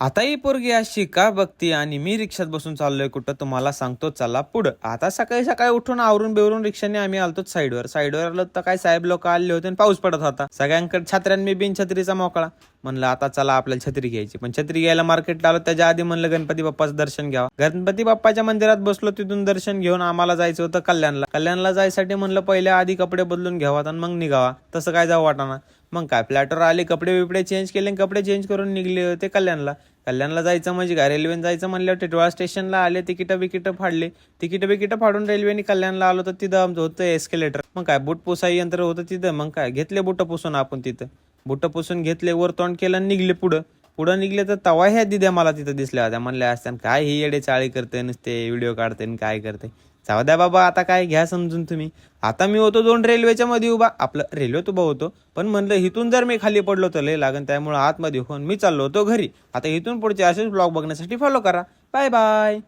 आता ही पोरगी अशी का बघती आणि मी रिक्षात बसून चाललोय कुठं तुम्हाला सांगतो चला पुढं. आता सकाळी सकाळी उठून आवरून बेवरून रिक्षाने आम्ही आलतो साईडवर आलो तर काय साहेब लोक आले होते आणि पाऊस पडत होता. सगळ्यांकडे छत्र्यांनी बिन छत्रीचा मोकळा. म्हणलं आता चला आपल्याला छत्री घ्यायची, पण छत्री घ्यायला मार्केटला आलो त्याच्या आधी म्हणलं गणपती बाप्पाचं दर्शन घ्यावं. गणपती बाप्पाच्या मंदिरात बसलो, तिथून दर्शन घेऊन आम्हाला जायचं होतं कल्याणला जायसाठी म्हणलं पहिले आधी कपडे बदलून घ्यावात आणि मग निघावा. तसं काय जाऊ वाटाना. मग काय फ्लॅटवर आले, कपडे बिपडे चेंज केले, कपडे चेंज करून निघले होते कल्याणला जायचं म्हणजे काय रेल्वेने जायचं म्हणल्यावर टिटवाळा स्टेशनला आले, तिकीट फाडले. तिकीट फाडून रेल्वेने कल्याणला आलो तर तिथं आमचं होतं एस्केलेटर. मग काय बूट पुसाई यंत्र होतं तिथं. मग काय घेतले बुट पुसून आपण तिथं. बुट पुसून घेतले, वर तोंड केलं आणि निघले पुढं निघले तर तवा ह्या दिद्या मला तिथं दिसल्या होत्या. म्हणल्या असत्या काय ही येडे चाळी करते, नुसते व्हिडिओ काढते आणि काय करते. जाऊ द्या बाबा, आता काय घ्या समजून तुम्ही. आता मी होतो 2 रेल्वेच्या मध्ये उभा, आपलं रेल्वेत उभा होतो, पण म्हणलं इथून जर मी खाली पडलो तर लय लागन, त्यामुळे आतमध्ये होऊन मी चाललो होतो घरी. आता इथून पुढचे असेच ब्लॉग बघण्यासाठी फॉलो करा. Bye bye.